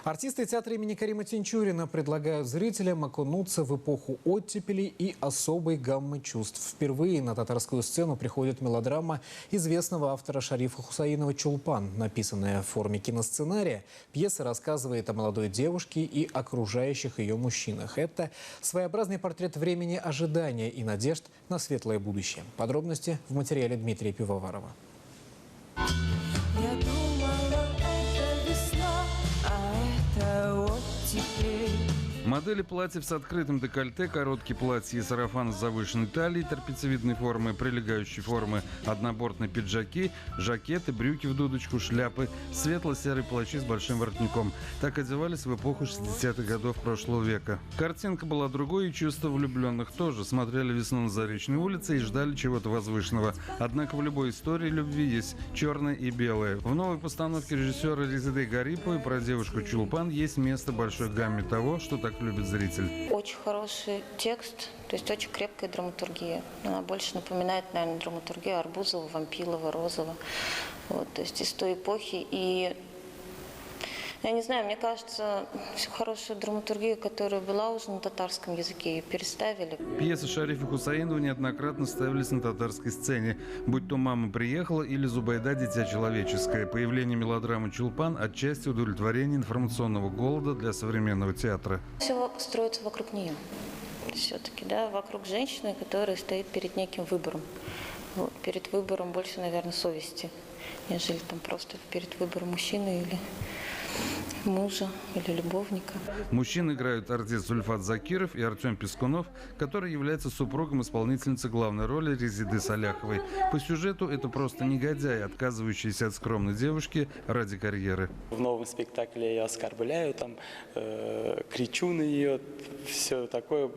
Артисты театра имени Карима Тинчурина предлагают зрителям окунуться в эпоху оттепели и особой гаммы чувств. Впервые на татарскую сцену приходит мелодрама известного автора Шарифа Хусаинова «Чулпан». Написанная в форме киносценария, пьеса рассказывает о молодой девушке и окружающих ее мужчинах. Это своеобразный портрет времени ожидания и надежд на светлое будущее. Подробности в материале Дмитрия Пивоварова. Модели платьев с открытым декольте, короткие платья и сарафан с завышенной талией, трапециевидной формы, прилегающей формы, однобортные пиджаки, жакеты, брюки в дудочку, шляпы, светло-серые плащи с большим воротником. Так одевались в эпоху 60-х годов прошлого века. Картинка была другой, и чувства влюбленных тоже. Смотрели весну на Заречной улице и ждали чего-то возвышенного. Однако в любой истории любви есть черное и белое. В новой постановке режиссера Резиды Гариповой про девушку Чулпан есть место большой гамме того, что так любит зритель. Очень хороший текст, то есть очень крепкая драматургия. Она больше напоминает, наверное, драматургию Арбузова, Вампилова, Розова. Вот, то есть из той эпохи. И я не знаю, мне кажется, всю хорошую драматургию, которая была уже на татарском языке, ее переставили. Пьесы Шарифа Хусаинова неоднократно ставились на татарской сцене. Будь то «Мама приехала» или «Зубайда. Дитя человеческое». Появление мелодрамы «Чулпан» отчасти удовлетворение информационного голода для современного театра. Все строится вокруг нее. Все-таки, да, вокруг женщины, которая стоит перед неким выбором. Вот, перед выбором больше, наверное, совести, нежели там просто перед выбором мужчины или мужа или любовника. Мужчин играют артист Зульфат Закиров и Артем Пискунов, который является супругом исполнительницы главной роли Резиды Саляховой. По сюжету это просто негодяй, отказывающийся от скромной девушки ради карьеры. В новом спектакле я оскорбляю, там, кричу на нее, все такое,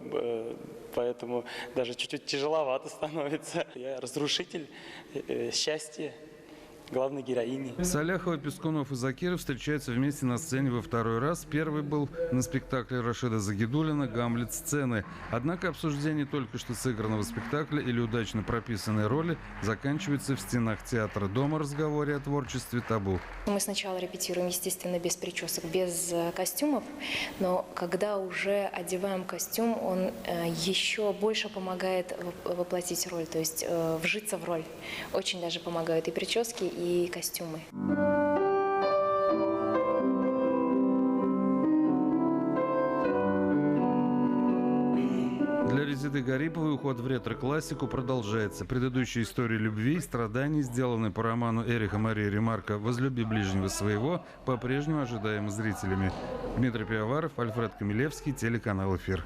поэтому даже чуть-чуть тяжеловато становится. Я разрушитель счастья главной героини. Саляхова, Пискунов и Закиров встречаются вместе на сцене во второй раз. Первый был на спектакле Рашида Загидуллина «Гамлет. Сцены». Однако обсуждение только что сыгранного спектакля или удачно прописанной роли заканчивается в стенах театра. Дома разговоре о творчестве табу. Мы сначала репетируем, естественно, без причесок, без костюмов, но когда уже одеваем костюм, он еще больше помогает воплотить роль, то есть вжиться в роль. Очень даже помогают и прически, и костюмы. Для Резиды Гариповой уход в ретро-классику продолжается. Предыдущая история любви и страданий, сделанная по роману Эриха Марии Ремарка «Возлюби ближнего своего», по-прежнему ожидаема зрителями. Дмитрий Пивоваров, Альфред Камилевский, телеканал «Эфир».